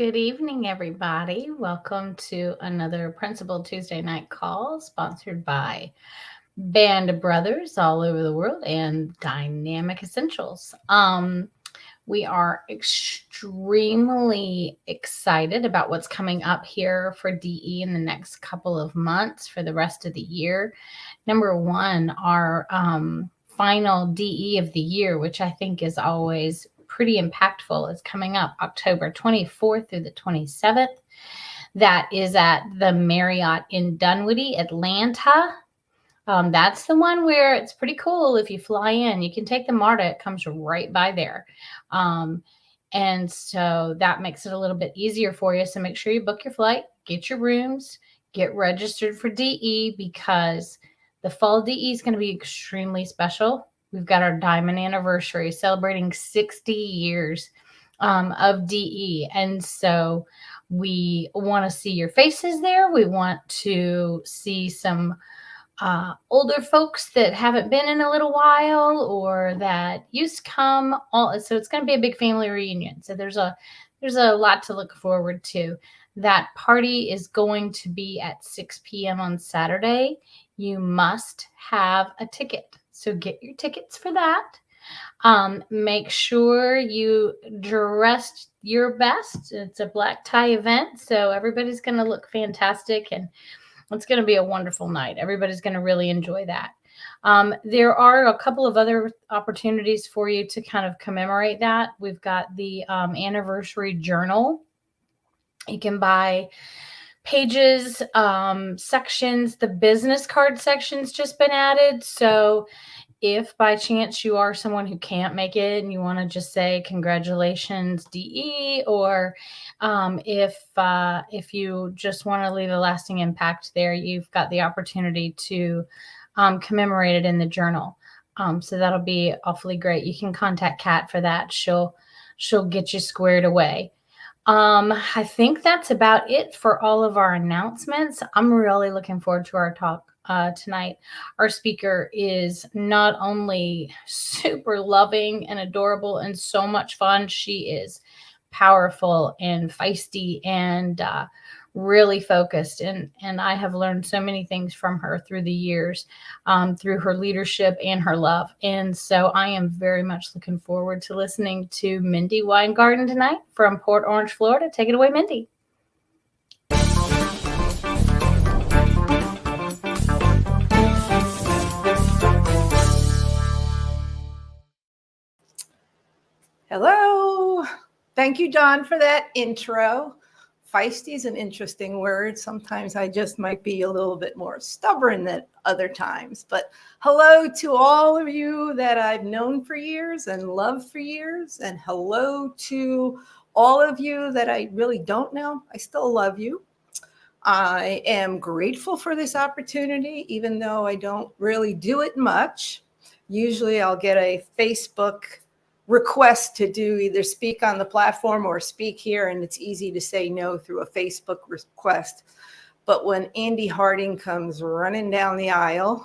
Good evening, everybody. Welcome to another Principal Tuesday night call sponsored by Band of Brothers all over the world and Dynamic Essentials. We are extremely excited about what's coming up here for DE in the next couple of months for the rest of the year. Number one, our final DE of the year, which I think is always pretty impactful, is coming up October 24th through the 27th. That is at the Marriott in Dunwoody, Atlanta. That's the one where it's pretty cool. If you fly in, you can take the MARTA. It comes right by there. And so that makes it a little bit easier for you. So make sure you book your flight, get your rooms, get registered for DE, because the fall DE is going to be extremely special. We've got our diamond anniversary celebrating 60 years of DE. And so we want to see your faces there. We want to see some older folks that haven't been in a little while or that used to come. So it's going to be a big family reunion. So there's a lot to look forward to. That party is going to be at 6 p.m. on Saturday. You must have a ticket. So get your tickets for that. Make sure you dress your best. It's a black tie event, so everybody's going to look fantastic, and it's going to be a wonderful night. Everybody's going to really enjoy that. There are a couple of other opportunities for you to kind of commemorate that. We've got the anniversary journal. You can buy pages, sections. The business card section's just been added. So if by chance you are someone who can't make it and you want to just say congratulations DE, or if you just want to leave a lasting impact there, you've got the opportunity to commemorate it in the journal. So that'll be awfully great. You can contact Kat for that. She'll get you squared away. I think that's about it for all of our announcements. I'm really looking forward to our talk tonight. Our speaker is not only super loving and adorable and so much fun, she is powerful and feisty and really focused. And I have learned so many things from her through the years, through her leadership and her love. And so I am very much looking forward to listening to Mindy Weingarten tonight from Port Orange, Florida. Take it away, Mindy. Hello. Thank you, Dawn, for that intro. Feisty is an interesting word. Sometimes I just might be a little bit more stubborn than other times. But hello to all of you that I've known for years and loved for years. And hello to all of you that I really don't know. I still love you. I am grateful for this opportunity, even though I don't really do it much. Usually I'll get a Facebook request to do either speak on the platform or speak here, and it's easy to say no through a Facebook request. But when Andy Harding comes running down the aisle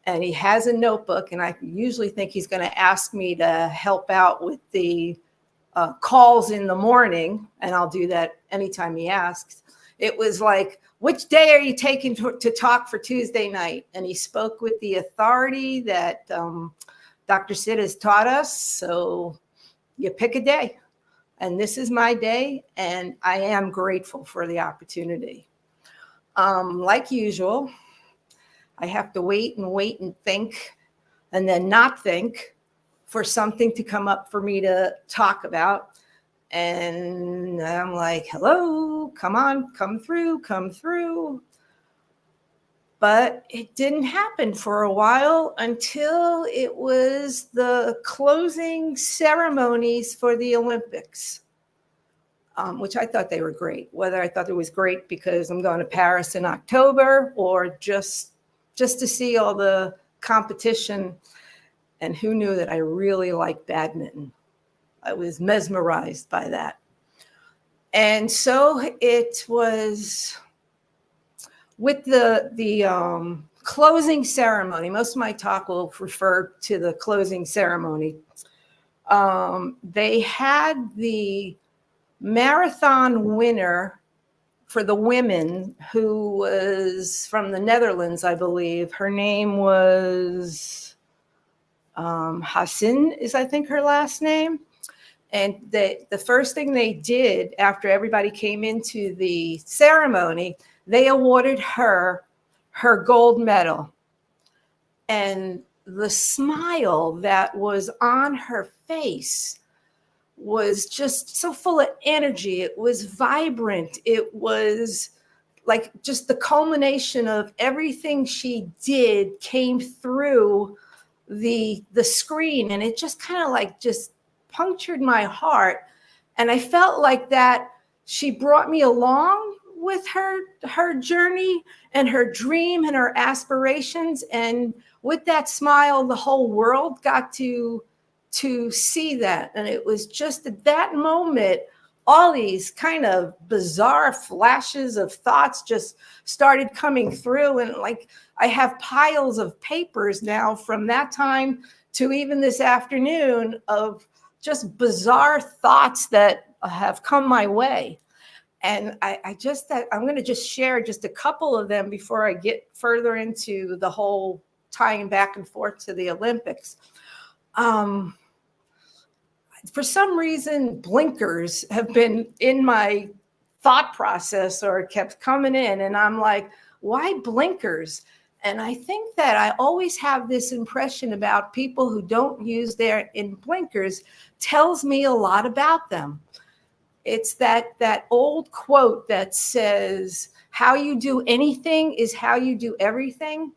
and he has a notebook, and I usually think he's going to ask me to help out with the calls in the morning, and I'll do that anytime he asks. It was like, which day are you taking to talk for Tuesday night? And he spoke with the authority that Dr. Sid has taught us. So you pick a day, and this is my day, and I am grateful for the opportunity. Like usual, I have to wait and think, and then not think for something to come up for me to talk about. And I'm like, hello, come on, come through. But it didn't happen for a while until it was the closing ceremonies for the Olympics, which I thought they were great. Whether I thought it was great because I'm going to Paris in October or just to see all the competition. And who knew that I really like badminton? I was mesmerized by that. And so it was with the closing ceremony. Most of my talk will refer to the closing ceremony. They had the marathon winner for the women, who was from the Netherlands, I believe. Her name was Hassin, is I think her last name. And the first thing they did after everybody came into the ceremony, they awarded her gold medal. And the smile that was on her face was just so full of energy. It was vibrant. It was like just the culmination of everything she did came through the screen, and it just kind of like just punctured my heart. And I felt like that she brought me along with her journey and her dream and her aspirations. And with that smile, the whole world got to see that. And it was just at that moment, all these kind of bizarre flashes of thoughts just started coming through. And like, I have piles of papers now from that time to even this afternoon of just bizarre thoughts that have come my way. And I'm going to just share just a couple of them before I get further into the whole tying back and forth to the Olympics. For some reason, blinkers have been in my thought process or kept coming in. And I'm like, why blinkers? And I think that I always have this impression about people who don't use their blinkers tells me a lot about them. It's that old quote that says, how you do anything is how you do everything.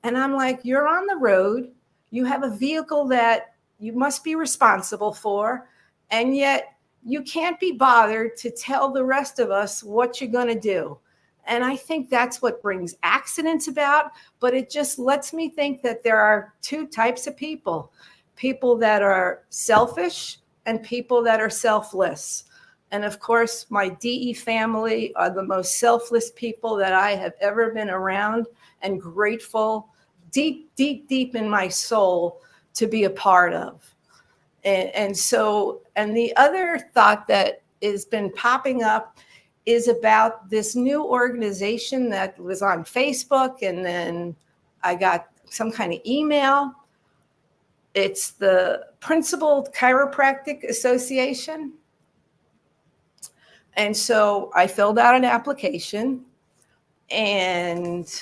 And I'm like, you're on the road. You have a vehicle that you must be responsible for. And yet you can't be bothered to tell the rest of us what you're going to do. And I think that's what brings accidents about. But it just lets me think that there are two types of people that are selfish and people that are selfless. And of course, my DE family are the most selfless people that I have ever been around, and grateful deep, deep, deep in my soul to be a part of. And the other thought that has been popping up is about this new organization that was on Facebook, and then I got some kind of email. It's the Principled Chiropractic Association. And so I filled out an application, and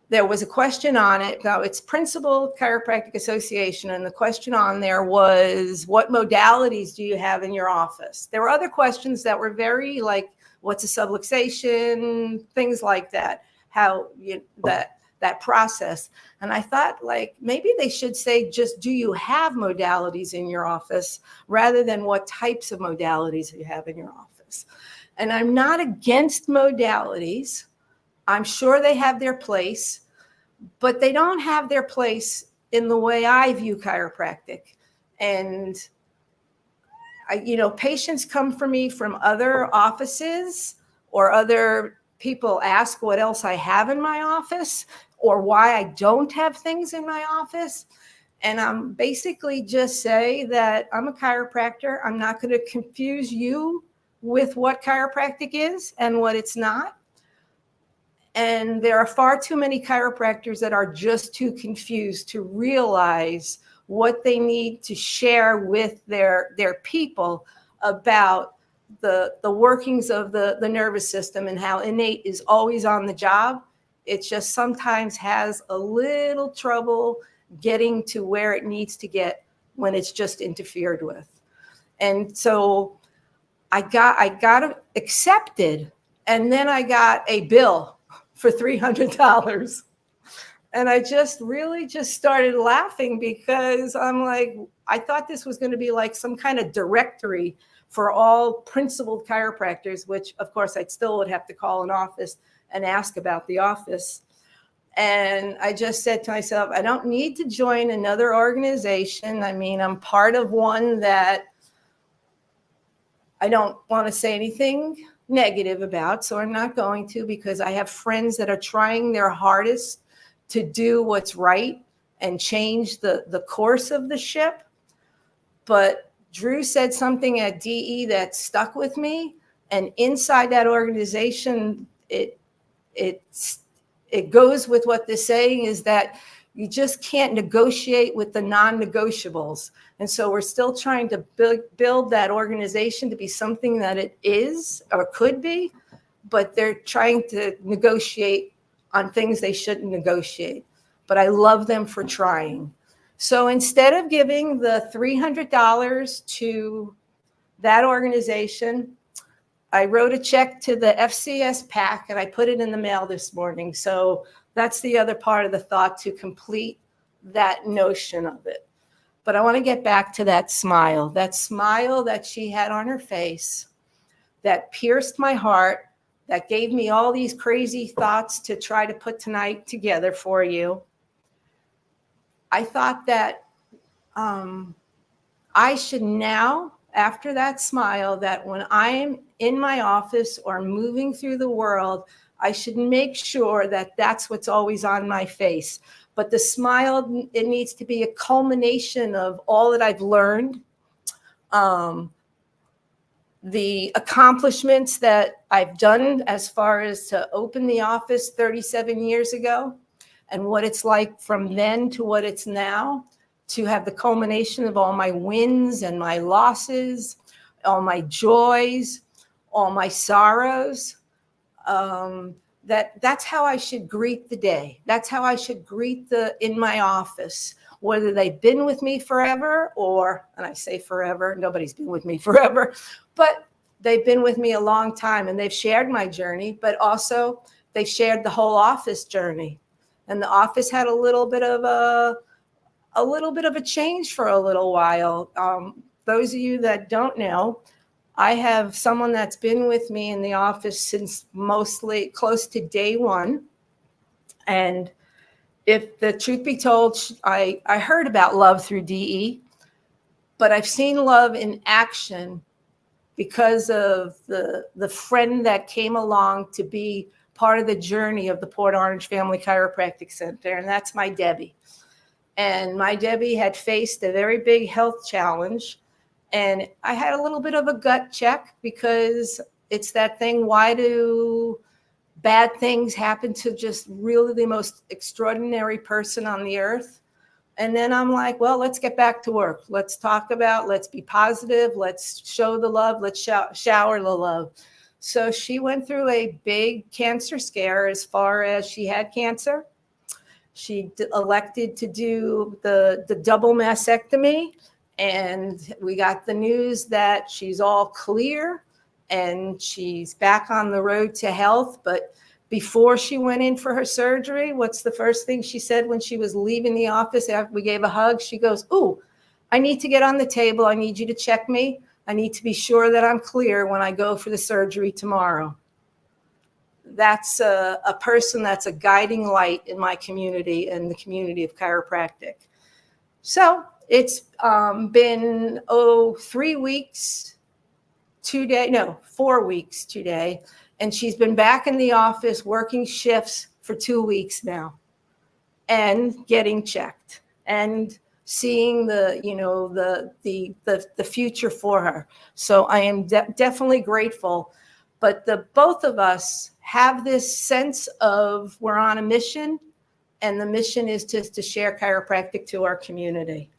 there was a question on it. Now, it's Principled Chiropractic Association, and the question on there was, what modalities do you have in your office? There were other questions that were very like, what's a subluxation, things like that, how that process. And I thought, like, maybe they should say, just do you have modalities in your office, rather than what types of modalities you have in your office. And I'm not against modalities. I'm sure they have their place, but they don't have their place in the way I view chiropractic. And patients come for me from other offices, or other people ask what else I have in my office, or why I don't have things in my office. And I'm basically just say that I'm a chiropractor. I'm not going to confuse you with what chiropractic is and what it's not. And there are far too many chiropractors that are just too confused to realize what they need to share with their people about the workings of the nervous system, and how innate is always on the job. It just sometimes has a little trouble getting to where it needs to get when it's just interfered with. And so I got accepted, and then I got a bill for $300. And I just started laughing, because I'm like, I thought this was going to be like some kind of directory for all principled chiropractors, which of course I still would have to call an office and ask about the office. And I just said to myself, I don't need to join another organization. I mean, I'm part of one that I don't want to say anything negative about, so I'm not going to, because I have friends that are trying their hardest to do what's right and change the course of the ship. But Drew said something at DE that stuck with me, and inside that organization, it goes with what they're saying is that you just can't negotiate with the non-negotiables. And so we're still trying to build that organization to be something that it is or could be, but they're trying to negotiate on things they shouldn't negotiate. But I love them for trying. So instead of giving the $300 to that organization, I wrote a check to the FCS PAC and I put it in the mail this morning. So that's the other part of the thought, to complete that notion of it. But I want to get back to that smile that she had on her face, that pierced my heart, that gave me all these crazy thoughts to try to put tonight together for you. I thought that I should now, after that smile, that when I'm in my office or moving through the world, I should make sure that that's what's always on my face. But the smile, it needs to be a culmination of all that I've learned, the accomplishments that I've done as far as to open the office 37 years ago, and what it's like from then to what it's now, to have the culmination of all my wins and my losses, all my joys, all my sorrows. That's how I should greet the day. That's how I should greet in my office, whether they've been with me forever or, and I say forever, nobody's been with me forever, but they've been with me a long time and they've shared my journey, but also they've shared the whole office journey. And the office had a little bit of a change for a little while. Those of you that don't know, I have someone that's been with me in the office since mostly close to day one. And if the truth be told, I heard about love through DE, but I've seen love in action because of the friend that came along to be part of the journey of the Port Orange Family Chiropractic Center, and that's my Debbie. And my Debbie had faced a very big health challenge, and I had a little bit of a gut check, because it's that thing, why do bad things happen to just really the most extraordinary person on the earth? And then I'm like, well, let's get back to work. Let's talk about, let's be positive. Let's show the love. Let's shower the love. So she went through a big cancer scare as far as she had cancer. She elected to do the double mastectomy. And we got the news that she's all clear and she's back on the road to health. But before she went in for her surgery, what's the first thing she said when she was leaving the office after we gave a hug? She goes, "Ooh, I need to get on the table. I need you to check me. I need to be sure that I'm clear when I go for the surgery tomorrow." That's a person that's a guiding light in my community and the community of chiropractic. So it's been 4 weeks today. And she's been back in the office working shifts for 2 weeks now and getting checked and seeing the future for her. So I am definitely grateful. But the both of us have this sense of we're on a mission, and the mission is just to share chiropractic to our community.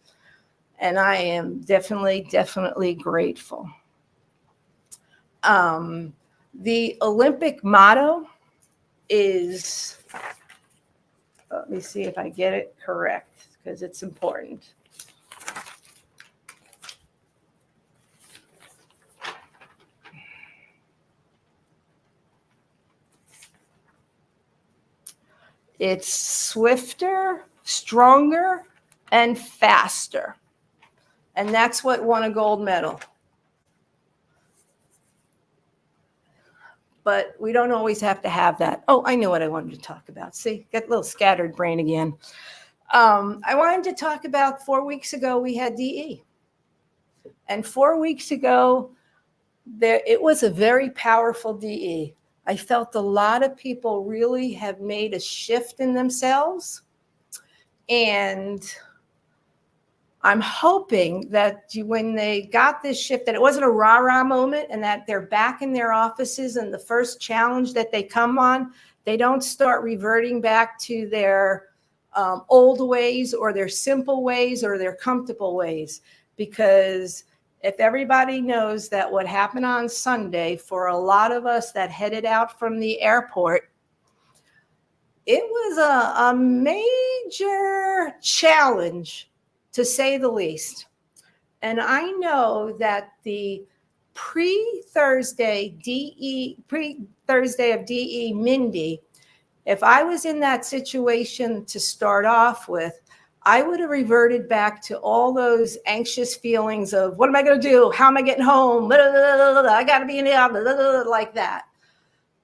And I am definitely grateful. The Olympic motto is, let me see if I get it correct, because it's important. It's swifter, stronger, and faster. And that's what won a gold medal. But we don't always have to have that. Oh, I know what I wanted to talk about. See, got a little scattered brain again. I wanted to talk about 4 weeks ago, we had DE. And 4 weeks ago, it was a very powerful DE. I felt a lot of people really have made a shift in themselves. And I'm hoping that when they got this shift, that it wasn't a rah-rah moment and that they're back in their offices and the first challenge that they come on, they don't start reverting back to their old ways or their simple ways or their comfortable ways. Because if everybody knows that what happened on Sunday for a lot of us that headed out from the airport, it was a major challenge, to say the least. And I know that the pre-Thursday of DE Mindy, if I was in that situation to start off with, I would have reverted back to all those anxious feelings of what am I going to do? How am I getting home? I got to be in the office, like that.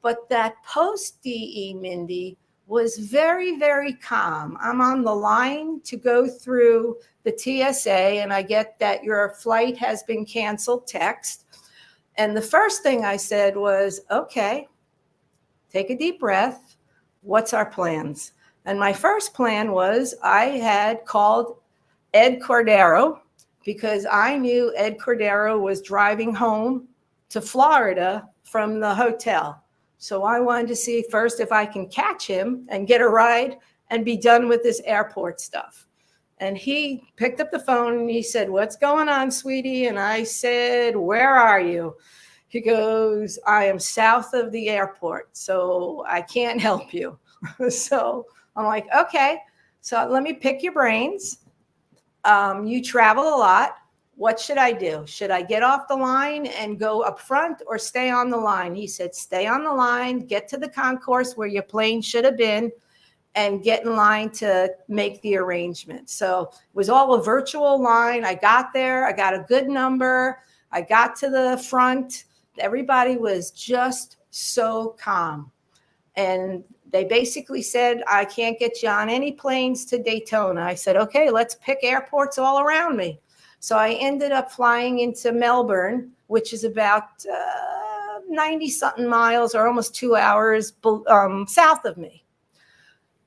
But that post DE Mindy was very, very calm. I'm on the line to go through the TSA and I get that your flight has been canceled text. And the first thing I said was, okay, take a deep breath. What's our plans? And my first plan was I had called Ed Cordero because I knew Ed Cordero was driving home to Florida from the hotel. So I wanted to see first if I can catch him and get a ride and be done with this airport stuff. And he picked up the phone and he said, what's going on, sweetie? And I said, where are you? He goes, I am south of the airport, so I can't help you. So I'm like, okay, so let me pick your brains. You travel a lot. What should I do? Should I get off the line and go up front or stay on the line? He said, stay on the line, get to the concourse where your plane should have been, and get in line to make the arrangement. So it was all a virtual line. I got there. I got a good number. I got to the front. Everybody was just so calm. And they basically said, I can't get you on any planes to Daytona. I said, okay, let's pick airports all around me. So I ended up flying into Melbourne, which is about 90 something miles or almost 2 hours south of me.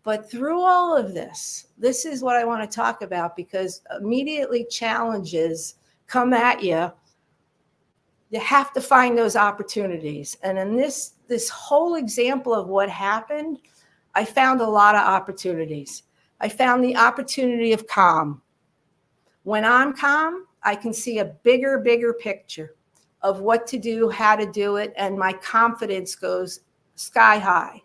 But through all of this is what I want to talk about, because immediately challenges come at you. You have to find those opportunities. And in this whole example of what happened, I found a lot of opportunities. I found the opportunity of calm. When I'm calm, I can see a bigger picture of what to do, how to do it, and my confidence goes sky high.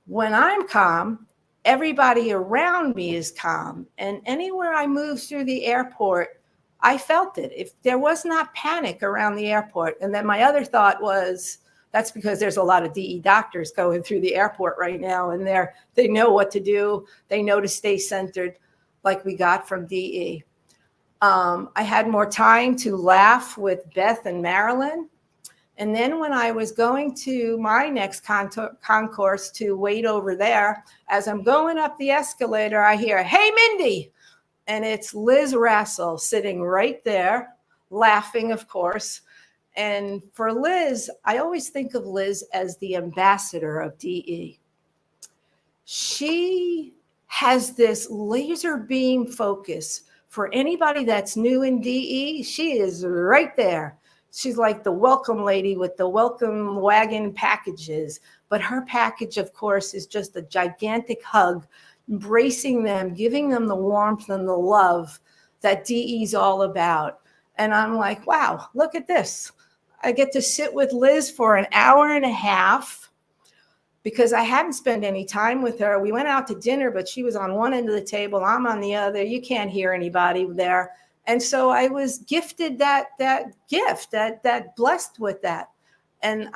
When I'm calm, everybody around me is calm. And anywhere I move through the airport, I felt it. If there was not panic around the airport. And then my other thought was, that's because there's a lot of DE doctors going through the airport right now, and they know what to do. They know to stay centered, like we got from DE. I had more time to laugh with Beth and Marilyn. And then when I was going to my next concourse to wait over there, as I'm going up the escalator, I hear, hey, Mindy. And it's Liz Rassel sitting right there, laughing, of course. And for Liz, I always think of Liz as the ambassador of DE. She has this laser beam focus. For anybody that's new in DE, she is right there. She's like the welcome lady with the welcome wagon packages. But her package, of course, is just a gigantic hug, embracing them, giving them the warmth and the love that DE is all about. And I'm like, wow, look at this. I get to sit with Liz for an hour and a half because I hadn't spent any time with her. We went out to dinner, but she was on one end of the table. I'm on the other. You can't hear anybody there. And so I was gifted that gift, that blessed with that. And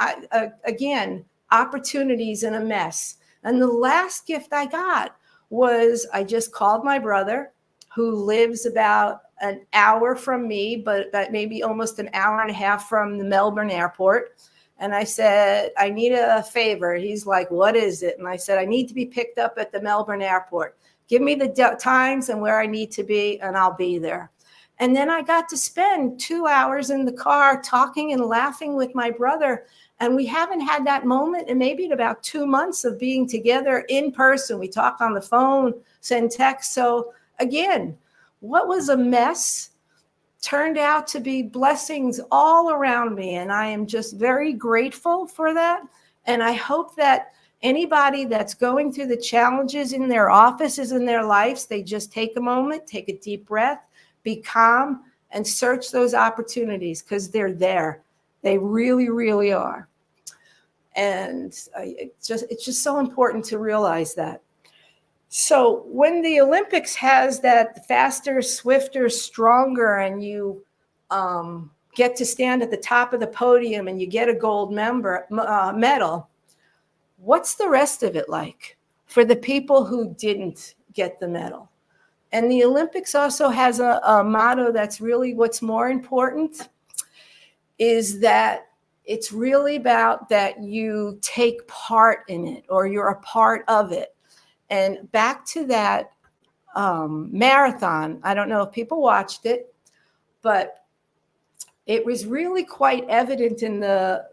again, opportunities in a mess. And the last gift I got was I just called my brother, who lives about an hour from me, but maybe almost an hour and a half from the Melbourne airport. And I said, I need a favor. He's like, what is it? And I said, I need to be picked up at the Melbourne airport. Give me the times and where I need to be, and I'll be there. And then I got to spend 2 hours in the car talking and laughing with my brother. And we haven't had that moment in maybe about 2 months of being together in person. We talk on the phone, send texts. So again, what was a mess turned out to be blessings all around me. And I am just very grateful for that. And I hope that anybody that's going through the challenges in their offices, in their lives, they just take a moment, take a deep breath, be calm, and search those opportunities, because they're there. They really, really are. And it's just so important to realize that. So when the Olympics has that faster, swifter, stronger, and you get to stand at the top of the podium and you get a gold medal, what's the rest of it like for the people who didn't get the medal? And the Olympics also has a motto that's really what's more important, is that it's really about that you take part in it, or you're a part of it. And back to that marathon, I don't know if people watched it, but it was really quite evident in a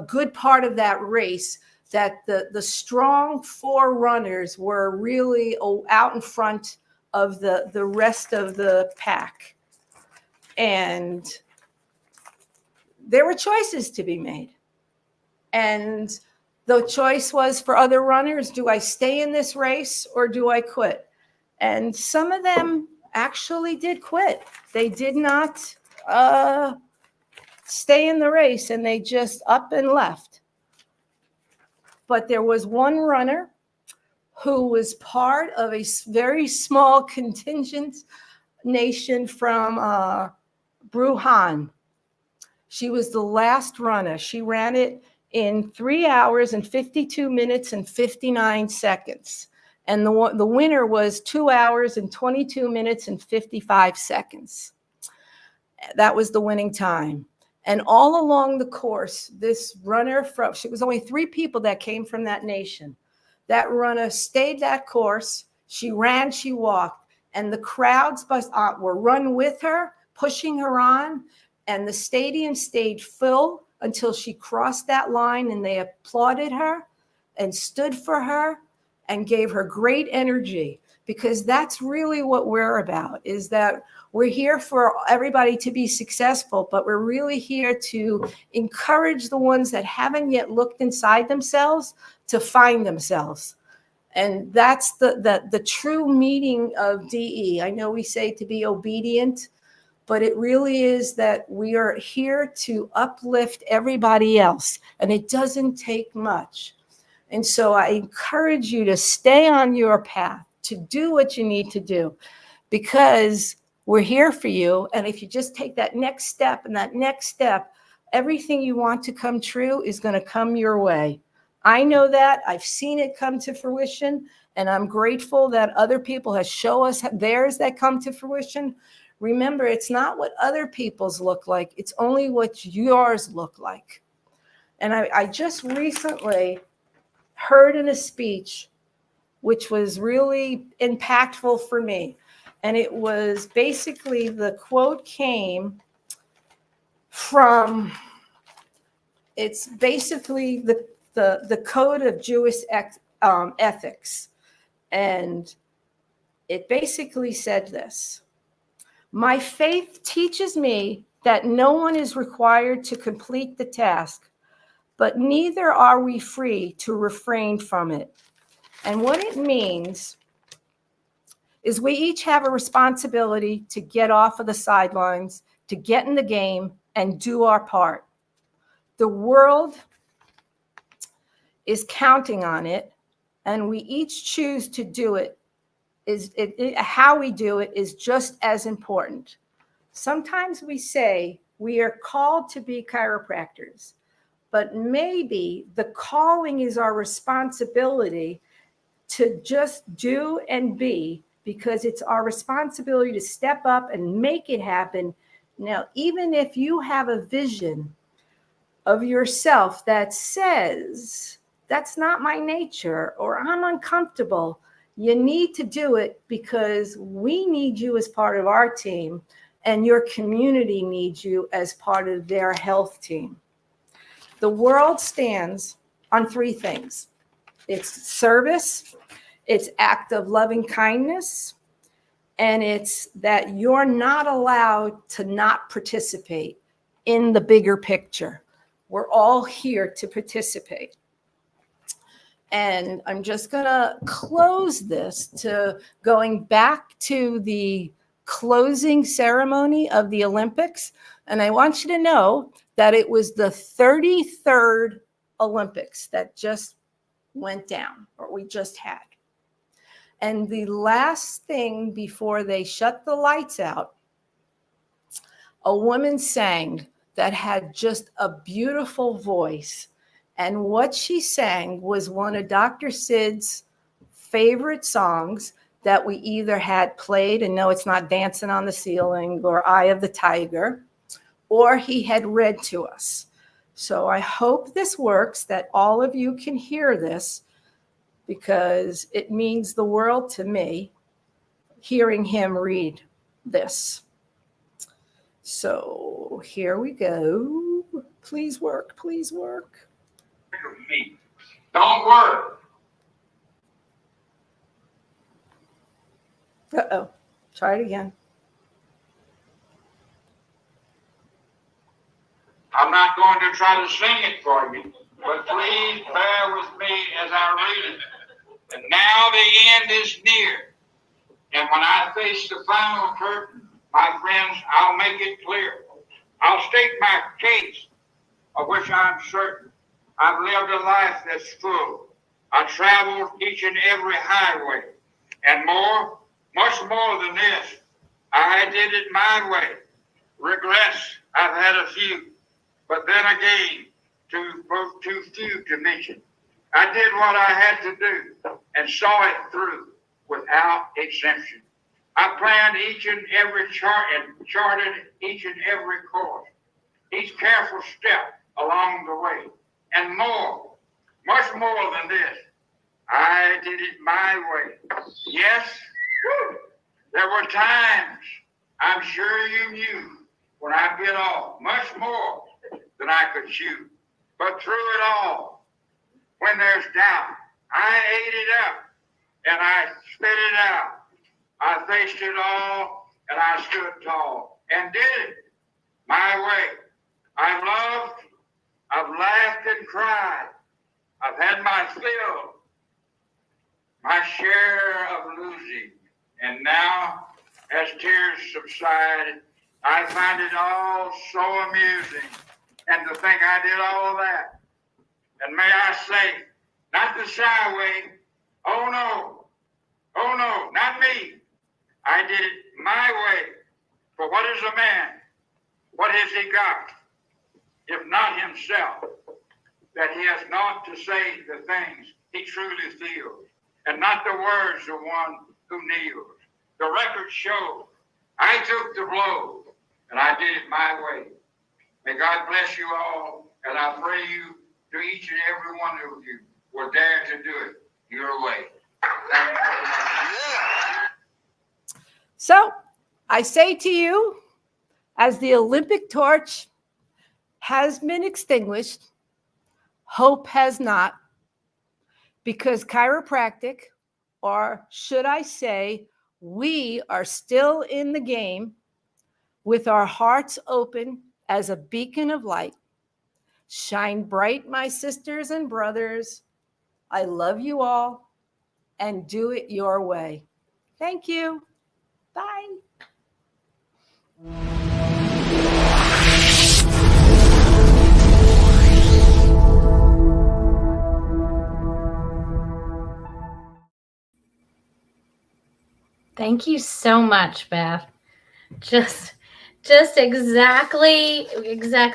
good part of that race that the strong four runners were really out in front of the rest of the pack. And there were choices to be made. And the choice was for other runners, do I stay in this race or do I quit? And some of them actually did quit. They did not stay in the race, and they just up and left. But there was one runner who was part of a very small contingent nation from Bruhan. She was the last runner. She ran it in 3 hours and 52 minutes and 59 seconds. And the winner was 2 hours and 22 minutes and 55 seconds. That was the winning time. And all along the course, this runner it was only 3 people that came from that nation. That runner stayed that course. She ran, she walked, and the crowds were run with her, pushing her on. And the stadium stayed full until she crossed that line, and they applauded her and stood for her and gave her great energy, because that's really what we're about, is that we're here for everybody to be successful, but we're really here to encourage the ones that haven't yet looked inside themselves to find themselves. And that's the true meaning of DE. I know we say to be obedient, but it really is that we are here to uplift everybody else, and it doesn't take much. And so I encourage you to stay on your path, to do what you need to do, because we're here for you. And if you just take that next step and that next step, everything you want to come true is going to come your way. I know that. I've seen it come to fruition, and I'm grateful that other people have shown us theirs that come to fruition. Remember, it's not what other people's look like. It's only what yours look like. And I just recently heard in a speech, which was really impactful for me. And it was basically, the quote came from, it's basically the code of Jewish ethics. And it basically said this: my faith teaches me that no one is required to complete the task, but neither are we free to refrain from it. And what it means is we each have a responsibility to get off of the sidelines, to get in the game and do our part. The world is counting on it, and we each choose to do it. How we do it is just as important. Sometimes we say we are called to be chiropractors, but maybe the calling is our responsibility to just do and be, because it's our responsibility to step up and make it happen. Now, even if you have a vision of yourself that says, that's not my nature, or I'm uncomfortable, you need to do it, because we need you as part of our team, and your community needs you as part of their health team. The world stands on 3 things. It's service, it's act of loving kindness, And it's that you're not allowed to not participate in the bigger picture. We're all here to participate. And I'm just going to close this to going back to the closing ceremony of the Olympics. And I want you to know that it was the 33rd Olympics that just went down, or we just had. And the last thing before they shut the lights out, a woman sang that had just a beautiful voice. And what she sang was one of Dr. Sid's favorite songs that we either had played, and no, it's not Dancing on the Ceiling or Eye of the Tiger, or he had read to us. So I hope this works, that all of you can hear this, because it means the world to me hearing him read this. So here we go. Please work, please work. Me. Don't worry. Uh-oh. Try it again. I'm not going to try to sing it for you, but please bear with me as I read it. And now the end is near. And when I face the final curtain, my friends, I'll make it clear. I'll state my case, of which I'm certain. I've lived a life that's full. I traveled each and every highway. And more, much more than this, I did it my way. Regrets, I've had a few. But then again, too few to mention. I did what I had to do and saw it through without exemption. I planned each and every chart and charted each and every course, each careful step along the way. And more, much more than this, I did it my way. Yes, there were times, I'm sure you knew, when I bit off much more than I could chew. But through it all, when there's doubt, I ate it up and I spit it out. I faced it all and I stood tall and did it my way. I've loved, I've laughed and cried. I've had my fill, my share of losing. And now, as tears subside, I find it all so amusing. And to think I did all that. And may I say, not the shy way, oh no, not me. I did it my way. For what is a man? What has he got? If not himself, that he has not to say the things he truly feels, and not the words of one who kneels. The record shows I took the blow, and I did it my way. May God bless you all, and I pray you, to each and every one of you, will dare to do it your way. So I say to you, as the Olympic torch has been extinguished, hope has not, because chiropractic, or should I say, we are still in the game with our hearts open as a beacon of light. Shine bright, my sisters and brothers. I love you all, and do it your way. Thank you. Bye. Thank you so much, Beth. Just exactly.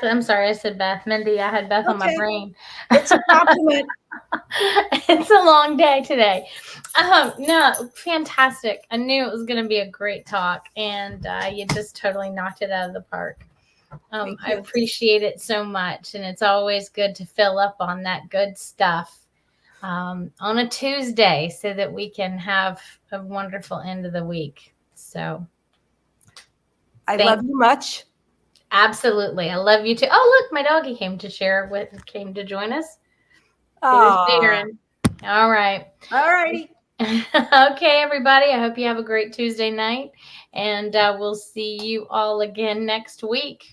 I'm sorry, I said Beth. Mindy, I had Beth on my brain. It's a compliment. It's a long day today. No, fantastic. I knew it was going to be a great talk, and you just totally knocked it out of the park. I appreciate it so much, and it's always good to fill up on that good stuff on a Tuesday so that we can have a wonderful end of the week. So I love you much. Absolutely. I love you too. Oh, look, my doggy came to join us. There's Darren. All right. All righty. Okay, everybody. I hope you have a great Tuesday night, and we'll see you all again next week.